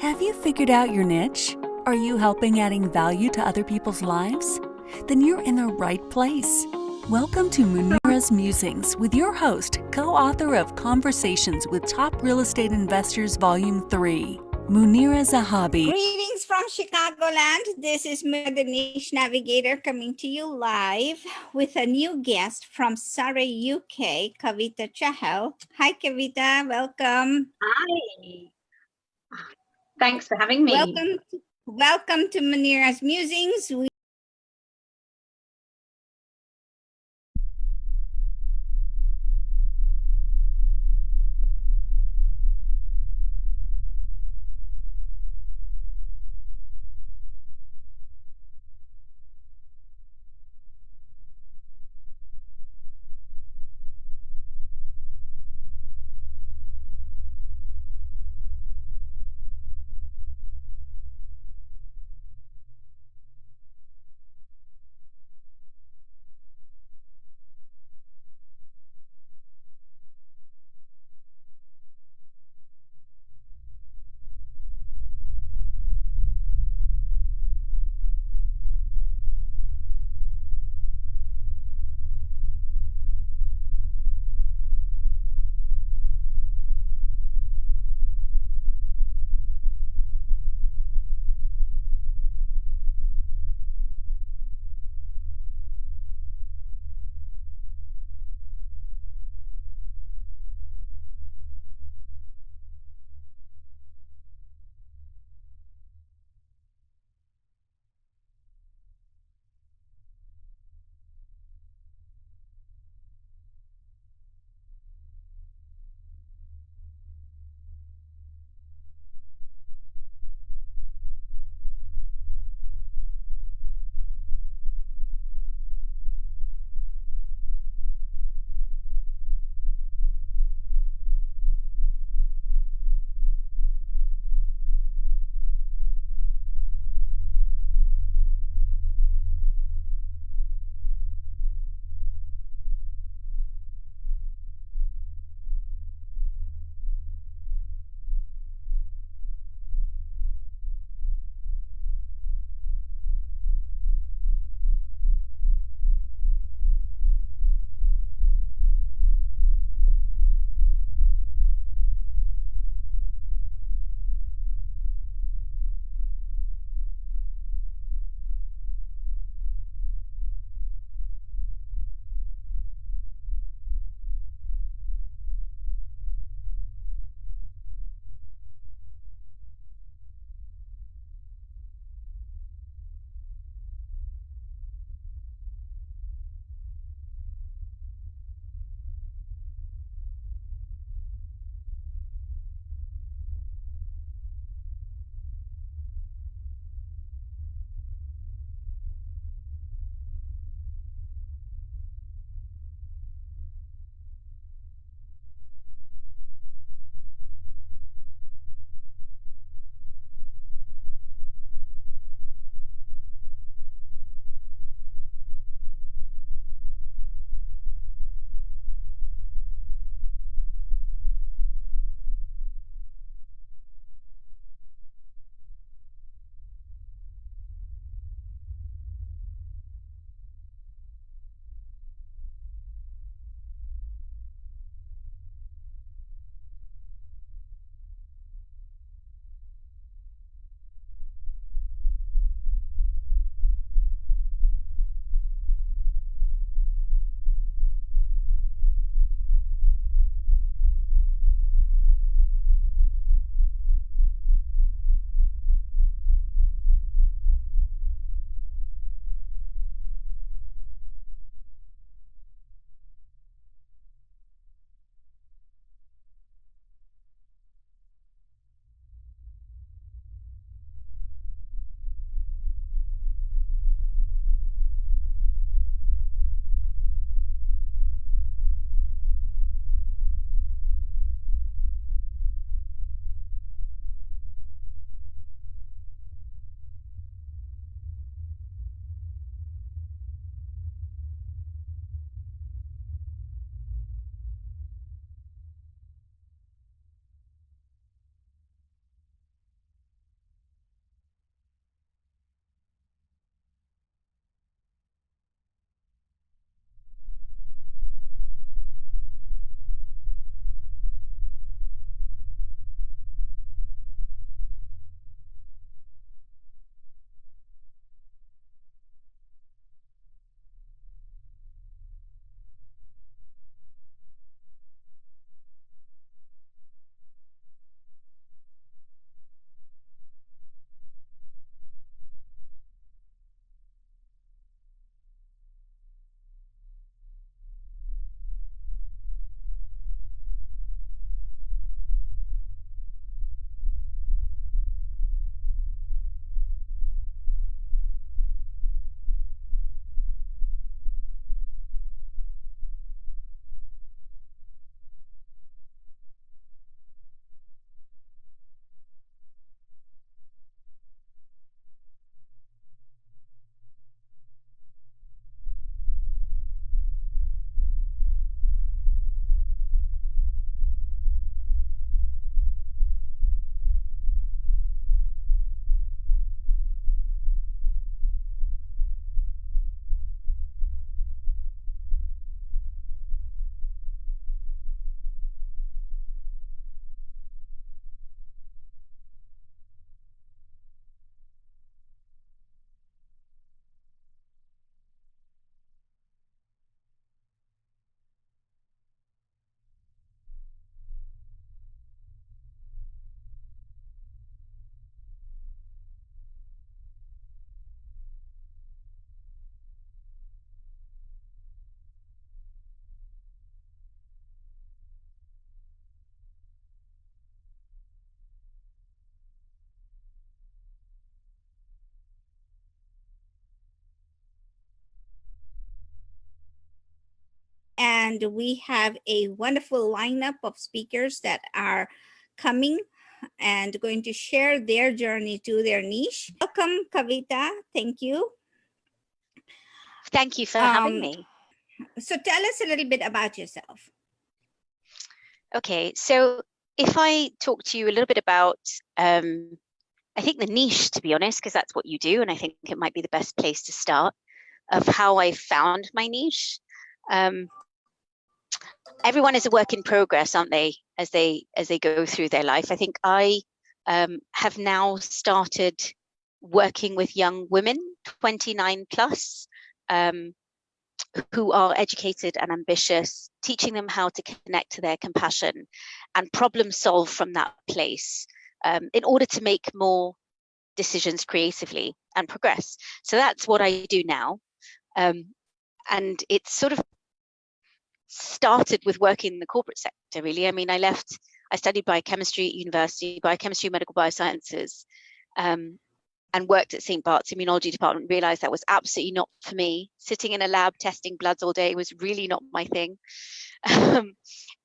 Have you figured out your niche? Are you helping adding value to other people's lives? Then you're in the right place. Welcome to Munira's Musings with your host, co-author of Conversations with Top Real Estate Investors Volume 3, Munira Zahabi. Greetings from Chicagoland. This is Munira, the Niche Navigator, coming to you live with a new guest from Surrey, UK, Kavitha Chahelow. Hi, Kavitha. Welcome. Hi. Thanks for having me. Welcome to Munira's Musings. and we have a wonderful lineup of speakers that are coming and going to share their journey to their niche. Welcome, Kavitha. Thank you. Thank you for having me. So tell us a little bit about yourself. Okay, so if I talk to you a little bit about, I think the niche, to be honest, because that's what you do, and I think it might be the best place to start, of how I found my niche. Everyone is a work in progress, aren't they, as they go through their life. I think I have now started working with young women, 29 plus, who are educated and ambitious, teaching them how to connect to their compassion and problem solve from that place in order to make more decisions creatively and progress. So that's what I do now. And it's sort of started with working in the corporate sector, really. I mean, I studied biochemistry at university, biochemistry, medical biosciences, and worked at St. Bart's immunology department, realized that was absolutely not for me. Sitting in a lab testing bloods all day was really not my thing.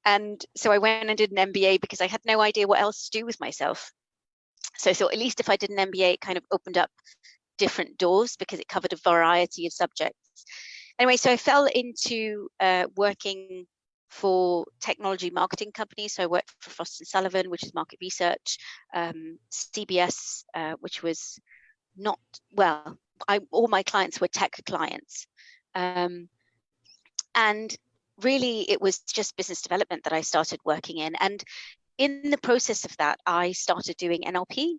And so I went and did an MBA because I had no idea what else to do with myself. So I thought, at least if I did an MBA, it kind of opened up different doors because it covered a variety of subjects. Anyway, so I fell into working for technology marketing companies. So I worked for Frost & Sullivan, which is market research, CBS, which was not, well, all my clients were tech clients. And really, it was just business development that I started working in. And in the process of that, I started doing NLP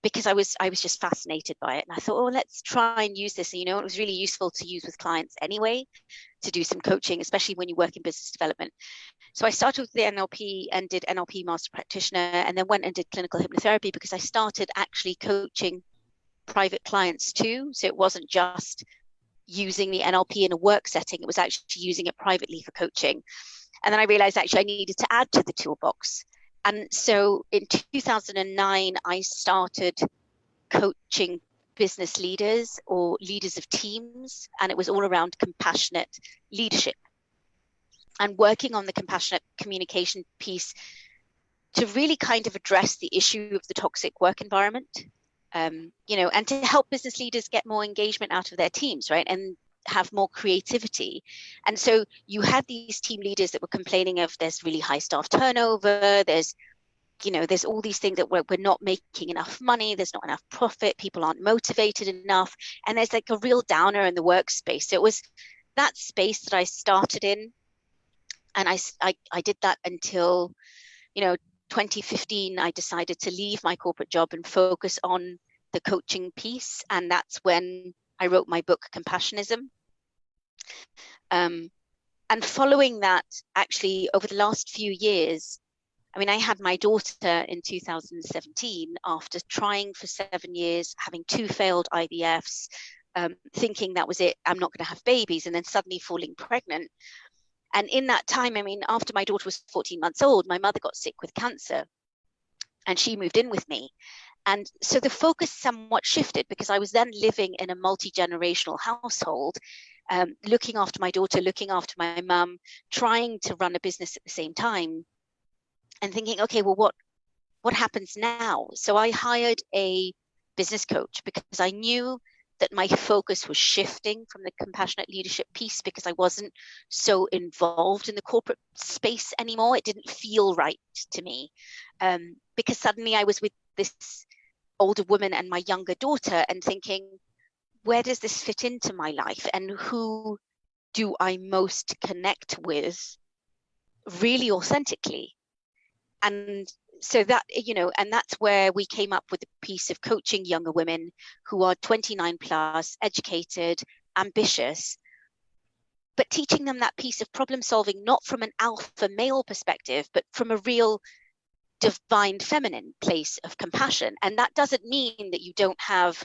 because I was just fascinated by it. And I thought, oh, let's try and use this. And, you know, it was really useful to use with clients anyway, to do some coaching, especially when you work in business development. So I started with the NLP and did NLP Master Practitioner, and then went and did clinical hypnotherapy because I started actually coaching private clients too. So it wasn't just using the NLP in a work setting, it was actually using it privately for coaching. And then I realized actually I needed to add to the toolbox. And so in 2009, I started coaching business leaders or leaders of teams, and it was all around compassionate leadership and working on the compassionate communication piece to really kind of address the issue of the toxic work environment, you know, and to help business leaders get more engagement out of their teams, right? And have more creativity. And so you had these team leaders that were complaining of there's really high staff turnover, there's, you know, there's all these things that we're not making enough money, there's not enough profit, people aren't motivated enough, and there's like a real downer in the workspace. So it was that space that I started in, and I did that until, you know, 2015. I decided to leave my corporate job and focus on the coaching piece, and that's when I wrote my book Compassionism. And following that, actually, over the last few years, I mean, I had my daughter in 2017 after trying for 7 years, having 2 failed IVFs, thinking that was it, I'm not going to have babies, and then suddenly falling pregnant. And in that time, I mean, after my daughter was 14 months old, my mother got sick with cancer and she moved in with me. And so the focus somewhat shifted because I was then living in a multi-generational household, looking after my daughter, looking after my mum, trying to run a business at the same time, and thinking, okay, well, what happens now? So I hired a business coach because I knew that my focus was shifting from the compassionate leadership piece because I wasn't so involved in the corporate space anymore. It didn't feel right to me because suddenly I was with this older woman and my younger daughter and thinking, where does this fit into my life, and who do I most connect with really authentically? And so that, you know, and that's where we came up with the piece of coaching younger women who are 29 plus, educated, ambitious, but teaching them that piece of problem solving, not from an alpha male perspective, but from a real divine feminine place of compassion. And that doesn't mean that you don't have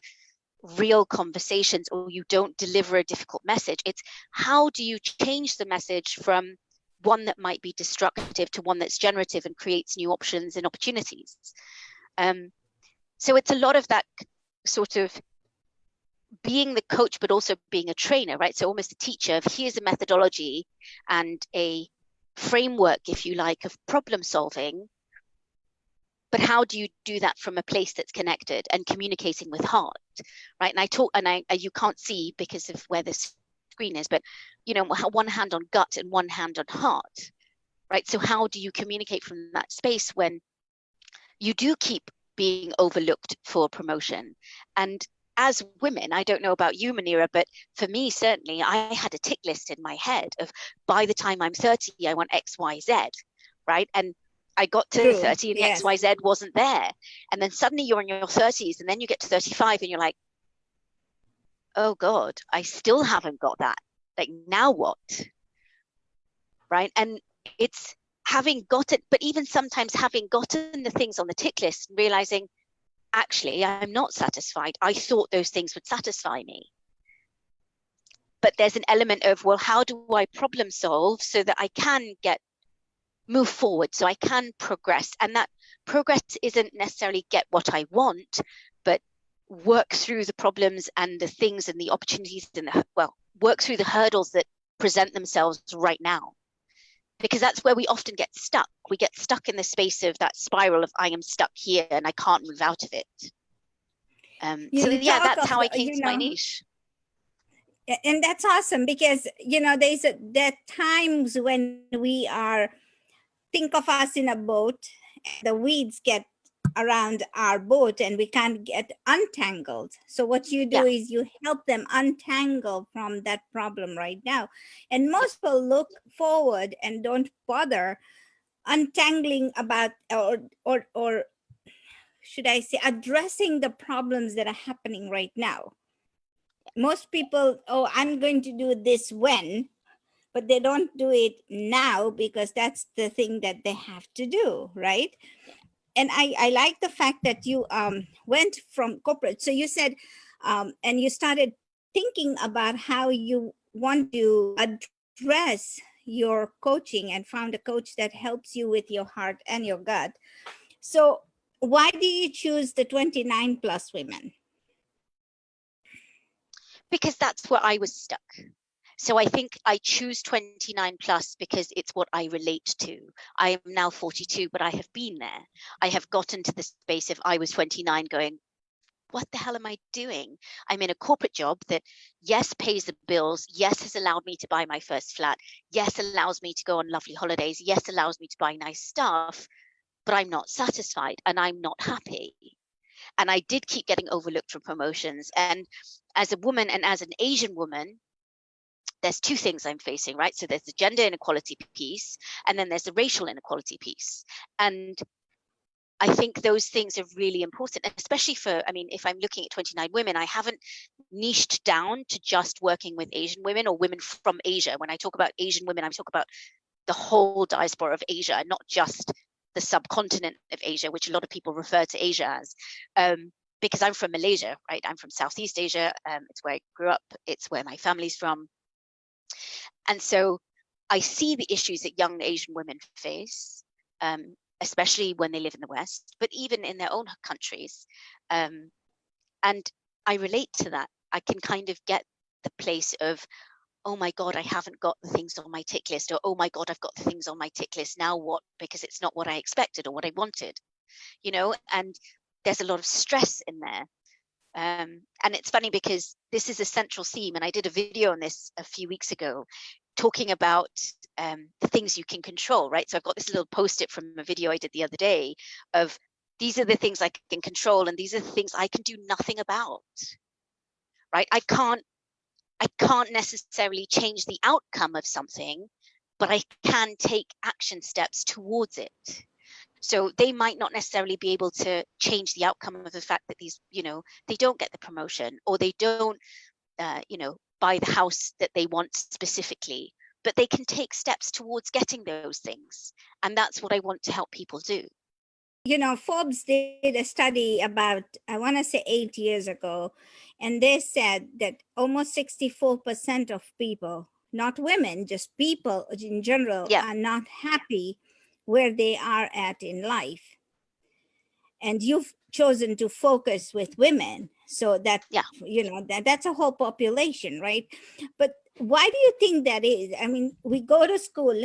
real conversations or you don't deliver a difficult message. It's how do you change the message from one that might be destructive to one that's generative and creates new options and opportunities. So it's a lot of that sort of being the coach, but also being a trainer, right? So almost a teacher of here's a methodology and a framework, if you like, of problem solving. But how do you do that from a place that's connected and communicating with heart, right? And I talk, and you can't see because of where this screen is, but you know, one hand on gut and one hand on heart, right? So how do you communicate from that space when you do keep being overlooked for promotion? And as women, I don't know about you, Munira, but for me, certainly, I had a tick list in my head of by the time I'm 30, I want X, Y, Z, right? And I got to 30 and Yes. X, Y, Z wasn't there. And then suddenly you're in your 30s and then you get to 35 and you're like, oh God, I still haven't got that. Like, now what? Right? And it's having got it, but even sometimes having gotten the things on the tick list and realizing, actually, I'm not satisfied. I thought those things would satisfy me. But there's an element of, well, how do I problem solve so that I can move forward, so I can progress? And that progress isn't necessarily get what I want, but work through the problems and the things and the opportunities and work through the hurdles that present themselves right now. Because that's where we often get stuck. We get stuck in the space of that spiral of I am stuck here and I can't move out of it. That's how I came to my niche. And that's awesome, because, you know, there are times when we think of us in a boat, and the weeds get around our boat and we can't get untangled. So what you do is you help them untangle from that problem right now. And most people look forward and don't bother untangling about, or should I say, addressing the problems that are happening right now. Most people, I'm going to do this when, but they don't do it now because that's the thing that they have to do, right? And I like the fact that you went from corporate. So you said, and you started thinking about how you want to address your coaching and found a coach that helps you with your heart and your gut. So why did you choose the 29 plus women? Because that's where I was stuck. So I think I choose 29 plus because it's what I relate to. I am now 42, but I have been there. I have gotten to the space of I was 29 going, what the hell am I doing? I'm in a corporate job that, yes, pays the bills. Yes, has allowed me to buy my first flat. Yes, allows me to go on lovely holidays. Yes, allows me to buy nice stuff, but I'm not satisfied and I'm not happy. And I did keep getting overlooked for promotions. And as a woman and as an Asian woman, there's two things I'm facing, right? So there's the gender inequality piece, and then there's the racial inequality piece. And I think those things are really important, especially for, I mean, if I'm looking at 29 women, I haven't niched down to just working with Asian women or women from Asia. When I talk about Asian women, I'm talking about the whole diaspora of Asia, not just the subcontinent of Asia, which a lot of people refer to Asia as. Because I'm from Malaysia, right? I'm from Southeast Asia. It's where I grew up. It's where my family's from. And so I see the issues that young Asian women face, especially when they live in the West, but even in their own countries. And I relate to that. I can kind of get the place of, oh my God, I haven't got the things on my tick list, or oh my God, I've got the things on my tick list. Now what? Because it's not what I expected or what I wanted, you know, and there's a lot of stress in there. And it's funny because this is a central theme, and I did a video on this a few weeks ago talking about the things you can control, right? So I've got this little post-it from a video I did the other day of these are the things I can control and these are the things I can do nothing about, right? I can't necessarily change the outcome of something, but I can take action steps towards it. So they might not necessarily be able to change the outcome of the fact that these, you know, they don't get the promotion or they don't, you know, buy the house that they want specifically, but they can take steps towards getting those things. And that's what I want to help people do. You know, Forbes did a study about, I want to say 8 years ago, and they said that almost 64% of people, not women, just people in general, are not happy where they are at in life. And you've chosen to focus with women. So that, Yeah. that's a whole population, right? But why do you think that is? I mean, we go to school,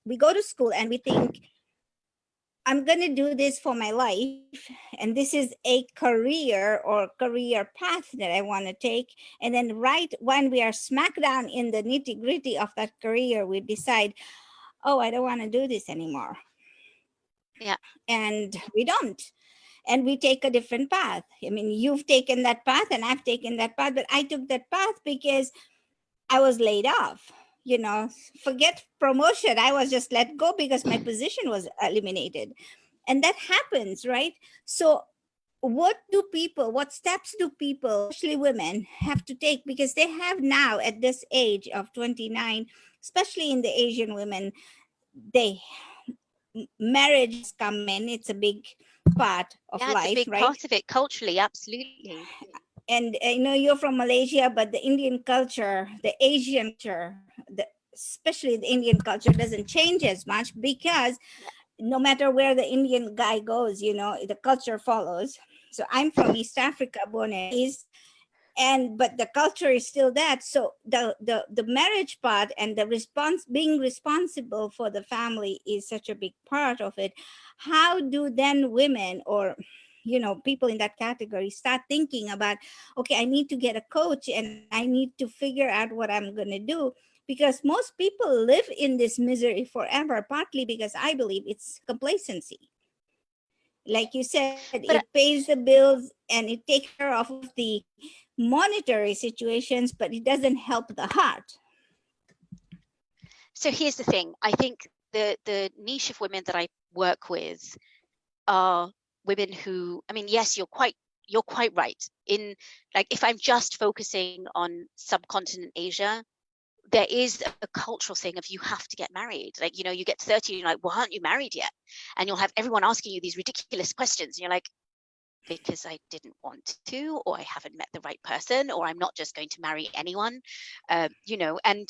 we go to school and we think, I'm going to do this for my life, and this is a career or career path that I want to take. And then right when we are smack down in the nitty gritty of that career, we decide, oh, I don't want to do this anymore. Yeah. And we don't. And we take a different path. I mean, you've taken that path and I've taken that path, but I took that path because I was laid off. Forget promotion. I was just let go because my position was eliminated. And that happens, right? So what steps do people, especially women, have to take? Because they have now at this age of 29, especially in the Asian women, marriage has come in. It's a big part of life, it's a big right? part of it culturally, absolutely. And you're from Malaysia, but the Indian culture, the Asian culture, especially the Indian culture doesn't change as much, because no matter where the Indian guy goes, the culture follows. So I'm from East Africa, born and raised, but the culture is still that. So the marriage part and the being responsible for the family is such a big part of it. How do then women, or people in that category, start thinking about, okay, I need to get a coach and I need to figure out what I'm going to do? Because most people live in this misery forever, partly because I believe it's complacency. Like you said, it pays the bills and it takes care of the monetary situations, but it doesn't help the heart. So here's the thing. I think the niche of women that I work with are women who, I mean, yes, you're quite right. In, like, if I'm just focusing on subcontinent Asia, there is a cultural thing of you have to get married. Like, you get to 30 and you're like, well, aren't you married yet? And you'll have everyone asking you these ridiculous questions. And you're like, because I didn't want to, or I haven't met the right person, or I'm not just going to marry anyone, and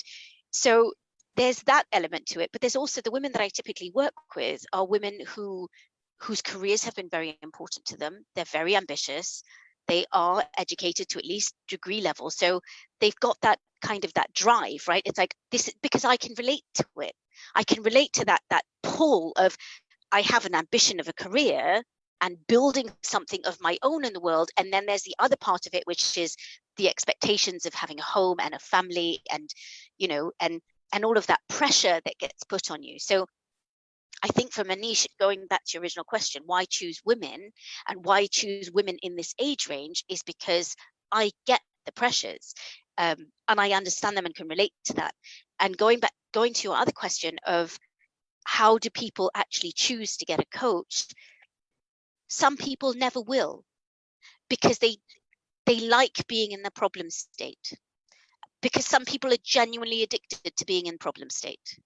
so there's that element to it. But there's also the women that I typically work with are women whose careers have been very important to them. They're very ambitious. They are educated to at least degree level. So they've got that kind of that drive, right? It's like, this is because I can relate to it. I can relate to that pull of, I have an ambition of a career and building something of my own in the world. And then there's the other part of it, which is the expectations of having a home and a family, and, and all of that pressure that gets put on you. So I think for Manish, going back to your original question, why choose women and why choose women in this age range, is because I get the pressures, and I understand them and can relate to that. And going to your other question of how do people actually choose to get a coach? Some people never will, because they like being in the problem state, because some people are genuinely addicted to being in problem state.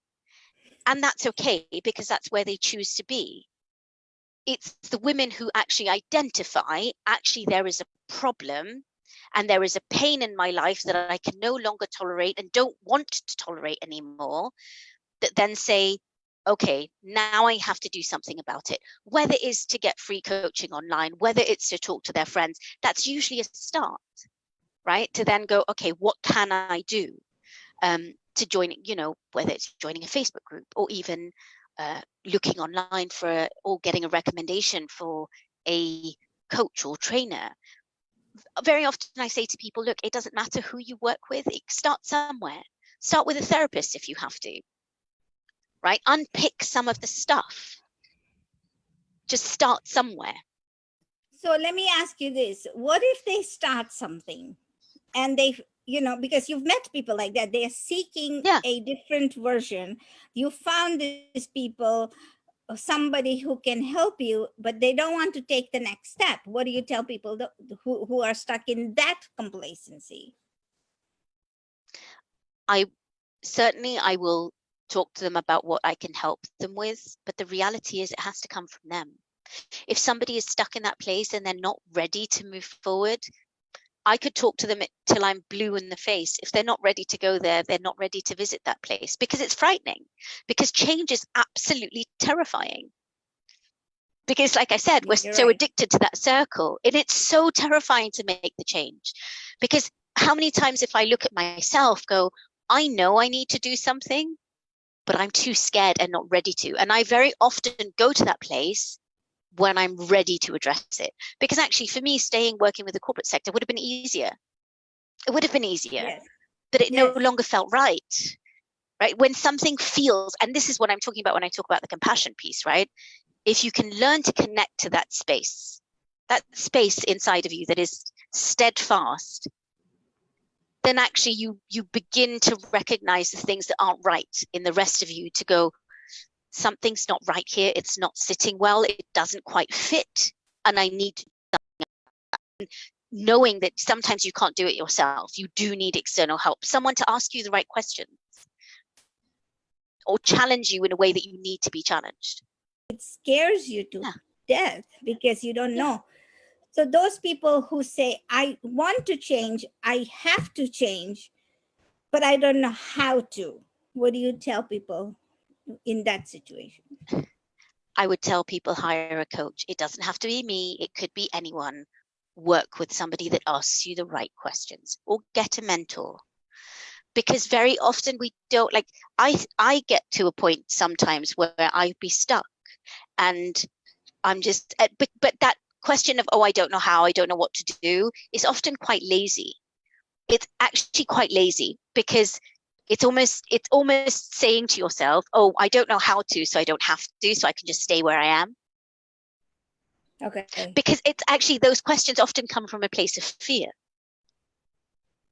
And that's okay, because that's where they choose to be. It's the women who actually identify, actually, there is a problem and there is a pain in my life that I can no longer tolerate and don't want to tolerate anymore, that then say, okay, now I have to do something about it. Whether it is to get free coaching online, whether it's to talk to their friends, that's usually a start, right? To then go, okay, what can I do? To join, whether it's joining a Facebook group, or even looking online or getting a recommendation for a coach or trainer. Very often I say to people, look, it doesn't matter who you work with, start somewhere. Start with a therapist if you have to, right? Unpick some of the stuff. Just start somewhere. So let me ask you this. What if they start something and they, because you've met people like that, they're seeking a different version. You found these people, somebody who can help you, but they don't want to take the next step. What do you tell people who are stuck in that complacency? I will talk to them about what I can help them with, but the reality is it has to come from them. If somebody is stuck in that place and they're not ready to move forward, I could talk to them till I'm blue in the face. If they're not ready to go there, they're not ready to visit that place, because it's frightening, because change is absolutely terrifying. Because like I said, we're You're so right. addicted to that circle, and it's so terrifying to make the change. Because how many times if I look at myself, go, I know I need to do something, but I'm too scared and not ready to. And I very often go to that place when I'm ready to address it. Because actually for me, staying working with the corporate sector would have been easier. It would have been easier, Yes. but it no Yes. longer felt right. Right? When something feels, and this is what I'm talking about when I talk about the compassion piece, right? If you can learn to connect to that space inside of you that is steadfast, then actually you begin to recognize the things that aren't right in the rest of you, to go, something's not right here, it's not sitting well, it doesn't quite fit, and I need to, knowing that sometimes you can't do it yourself, you do need external help, someone to ask you the right questions or challenge you in a way that you need to be challenged. It scares you to Yeah. death because you don't Yeah. know. So those people who say, I want to change, I have to change, but I don't know how to. What do you tell people in that situation? I would tell people, hire a coach. It doesn't have to be me, it could be anyone. Work with somebody that asks you the right questions, or get a mentor. Because very often we don't, like, I get to a point sometimes where I'd be stuck, and I'm just, but that question of, oh, I don't know how, I don't know what to do, is often quite lazy. It's actually quite lazy, because it's almost saying to yourself, oh, I don't know how to, so I don't have to, so I can just stay where I am. Okay. Because it's actually, those questions often come from a place of fear.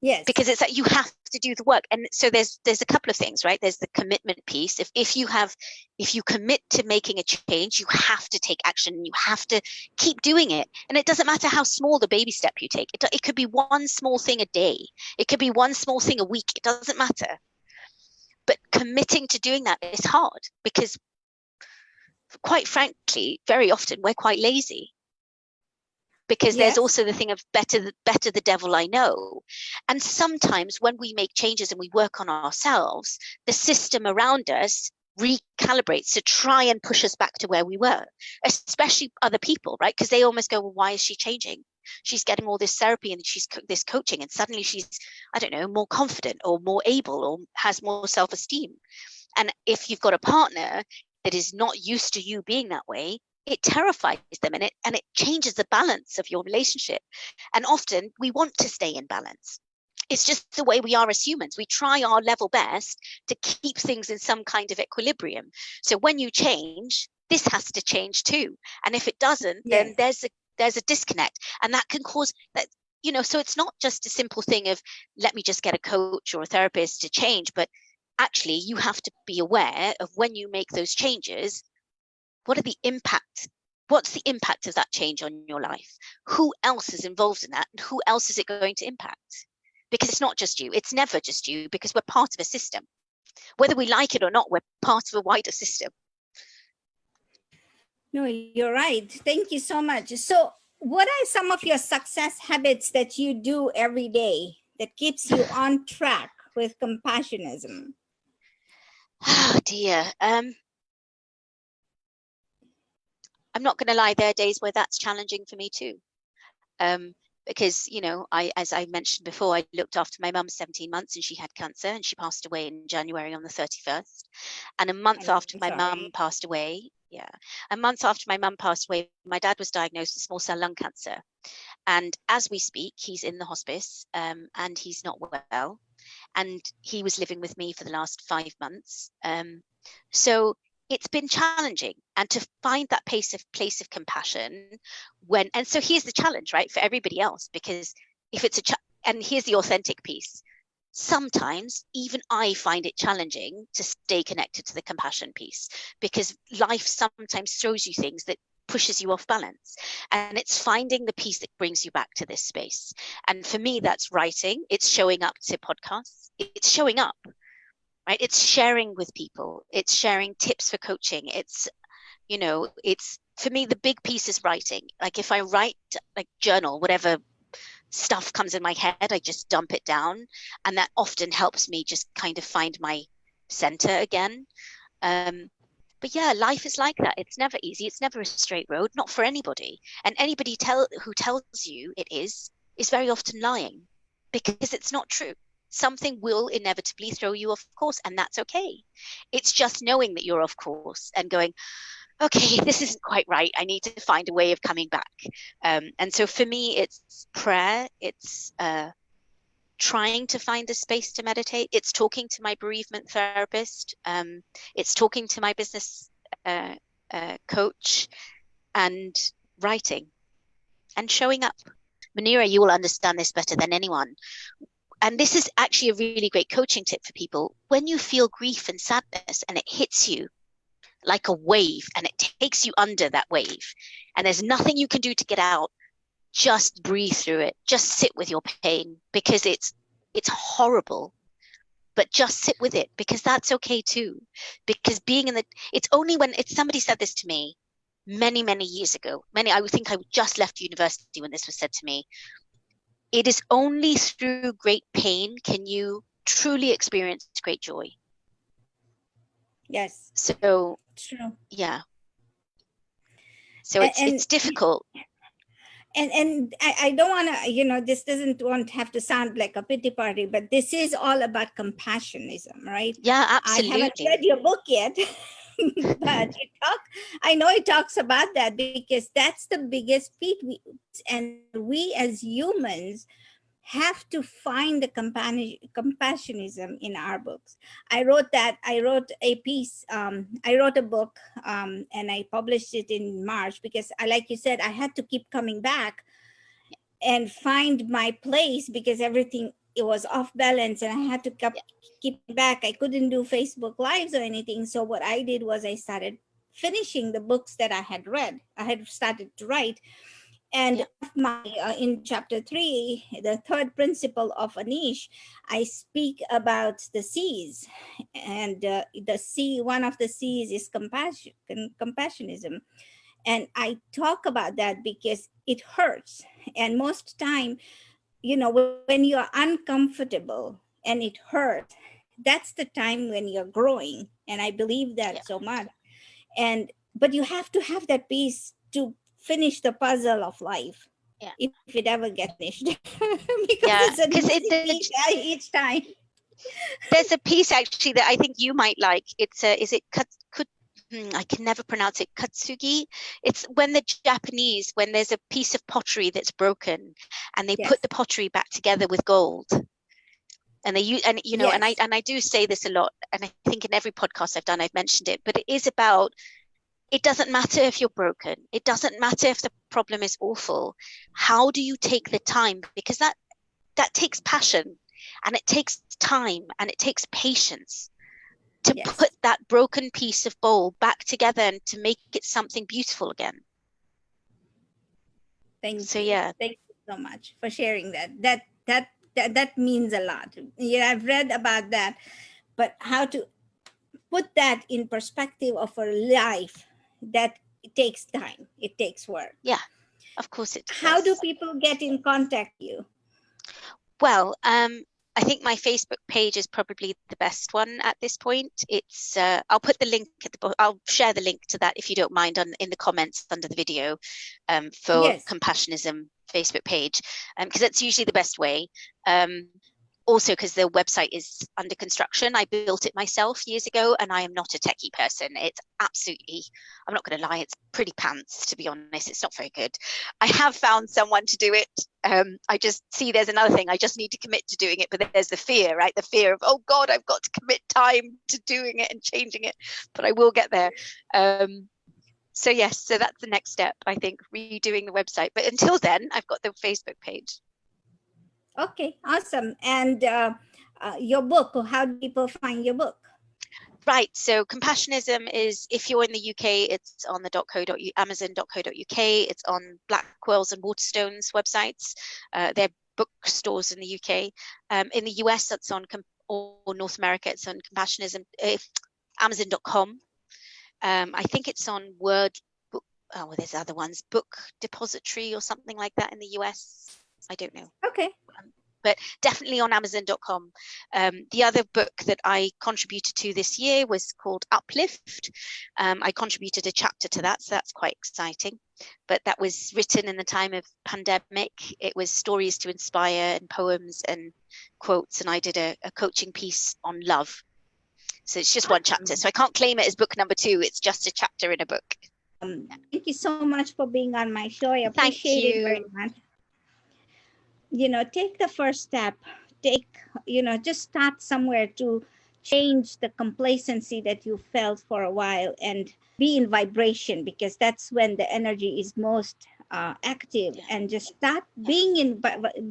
Yes. Because it's that you have to do the work. And so there's a couple of things, right? There's the commitment piece. If you commit to making a change, you have to take action, and you have to keep doing it. And it doesn't matter how small the baby step you take. It could be one small thing a day. It could be one small thing a week. It doesn't matter. But committing to doing that is hard, because quite frankly, very often we're quite lazy. Because Yes. there's also the thing of better the devil I know. And sometimes when we make changes and we work on ourselves, the system around us recalibrates to try and push us back to where we were, especially other people, right? Because they almost go, well, why is she changing? She's getting all this therapy and she's this coaching, and suddenly she's, I don't know, more confident or more able or has more self-esteem. And if you've got a partner that is not used to you being that way, it terrifies them, and it changes the balance of your relationship. And often we want to stay in balance. It's just the way we are as humans. We try our level best to keep things in some kind of equilibrium. So when you change, this has to change too. And if it doesn't, then there's a disconnect, and that can cause that, so it's not just a simple thing of, let me just get a coach or a therapist to change, but actually you have to be aware of, when you make those changes, what's the impact of that change on your life? Who else is involved in that, and who else is it going to impact? Because it's not just you. It's never just you, because we're part of a system. Whether we like it or not, we're part of a wider system. No, you're right. Thank you so much. So what are some of your success habits that you do every day that keeps you on track with compassionism? Oh dear. I'm not going to lie, there are days where that's challenging for me too. Because, as I mentioned before, I looked after my mum 17 months, and she had cancer, and she passed away in January on the 31st. And a month after my mum passed away, my dad was diagnosed with small cell lung cancer. And as we speak, he's in the hospice, and he's not well. And he was living with me for the last 5 months. So it's been challenging, and to find that place of compassion and so here's the challenge, right, for everybody else, because if it's and here's the authentic piece. Sometimes even I find it challenging to stay connected to the compassion piece, because life sometimes throws you things that pushes you off balance, and it's finding the piece that brings you back to this space. And for me, that's writing, it's showing up to podcasts, it's showing up, right? It's sharing with people. It's sharing tips for coaching. It's for me, the big piece is writing. Like if I write, like journal, whatever stuff comes in my head, I just dump it down. And that often helps me just kind of find my center again. But yeah, life is like that. It's never easy. It's never a straight road, not for anybody. And anybody who tells you it is very often lying, because it's not true. Something will inevitably throw you off course, and that's okay. It's just knowing that you're off course and going, okay, this isn't quite right. I need to find a way of coming back. And so for me, it's prayer. It's trying to find a space to meditate. It's talking to my bereavement therapist. It's talking to my business coach, and writing and showing up. Munira, you will understand this better than anyone. And this is actually a really great coaching tip for people. When you feel grief and sadness and it hits you like a wave and it takes you under that wave, and there's nothing you can do to get out, just breathe through it. Just sit with your pain, because it's horrible, but just sit with it, because that's okay too. Because it's only when somebody said this to me many, many years ago. I would think I just left university when this was said to me. It is only through great pain can you truly experience great joy. Yes. So True. yeah. So it's difficult. And I don't want to, this doesn't want to have to sound like a pity party, but this is all about compassionism, right? Yeah, absolutely. I haven't read your book yet, but I know it talks about that, because that's the biggest feat. We as humans have to find the compassionism in our books. I wrote a piece, I wrote a book, and I published it in March, because like you said, I had to keep coming back and find my place, because everything, it was off balance, and I had to keep back. I couldn't do Facebook Lives or anything. So what I did was I started finishing the books that I had read. I had started to write. And in chapter 3, the third principle of Anish, I speak about the C's, and the C, one of the C's is compassionism. And I talk about that because it hurts. And most time, when you're uncomfortable and it hurts, that's the time when you're growing. And I believe that so much. But you have to have that piece to finish the puzzle of life, if it ever gets finished. Because it's piece each time. There's a piece actually that I think you might like. It's I can never pronounce it, Katsugi. It's when the Japanese, when there's a piece of pottery that's broken, and they put the pottery back together with gold. And they use, and I do say this a lot, and I think in every podcast I've done, I've mentioned it, but it is about, it doesn't matter if you're broken. It doesn't matter if the problem is awful. How do you take the time? Because that takes passion, and it takes time, and it takes patience to put that broken piece of bowl back together and to make it something beautiful again. Thank you so much for sharing that. That means a lot. Yeah, I've read about that, but how to put that in perspective of a life, that it takes time, it takes work. Yeah, of course it does. How do people get in contact with you? Well, I think my Facebook page is probably the best one at this point. It's I'll put the link I'll share the link to that, if you don't mind, in the comments under the video, for Compassionism Facebook page, because that's usually the best way. Also, because the website is under construction. I built it myself years ago, and I am not a techie person. It's absolutely, I'm not going to lie, it's pretty pants, to be honest. It's not very good. I have found someone to do it. I just see there's another thing. I just need to commit to doing it, but there's the fear, right? The fear of, oh God, I've got to commit time to doing it and changing it, but I will get there. So yes, so that's the next step, I think, redoing the website. But until then, I've got the Facebook page. Okay, awesome. And your book, how do people find your book? Right, so Compassionism is, if you're in the UK, it's on the amazon.co.uk. It's on Blackwell's and Waterstone's websites. They're bookstores in the UK. In the US, that's on, or North America, it's on Compassionism, amazon.com. I think it's on there's other ones, Book Depository or something like that in the US. I don't know. Okay. but definitely on Amazon.com. The other book that I contributed to this year was called Uplift. I contributed a chapter to that, so that's quite exciting. But that was written in the time of pandemic. It was stories to inspire and poems and quotes, and I did a coaching piece on love. So it's just one chapter. So I can't claim it as book number 2. It's just a chapter in a book. Thank you so much for being on my show. I Thank appreciate it you. very much. Take the first step. Just start somewhere to change the complacency that you felt for a while and be in vibration, because that's when the energy is most active. And just start being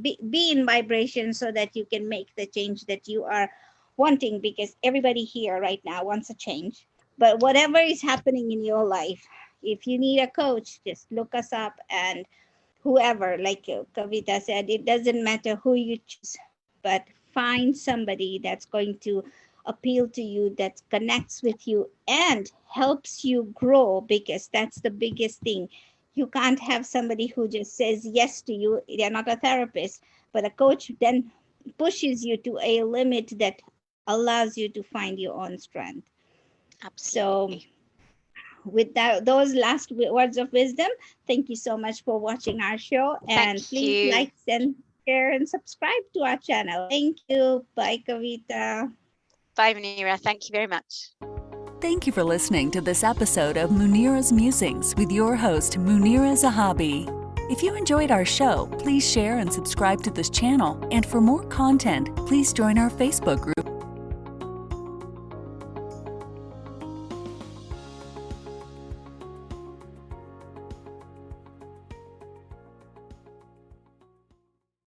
be in vibration so that you can make the change that you are wanting, because everybody here right now wants a change. But whatever is happening in your life, if you need a coach, just look us up, and whoever, like Kavitha said, it doesn't matter who you choose, but find somebody that's going to appeal to you, that connects with you and helps you grow, because that's the biggest thing. You can't have somebody who just says yes to you. They're not a therapist, but a coach then pushes you to a limit that allows you to find your own strength. Absolutely. So with those last words of wisdom, thank you so much for watching our show. And Thank please you. like and share and subscribe to our channel. Thank you. Bye, Kavitha. Bye, Munira. Thank you very much. Thank you for listening to this episode of Munira's Musings with your host, Munira Zahabi. If you enjoyed our show, please share and subscribe to this channel. And for more content, please join our Facebook group.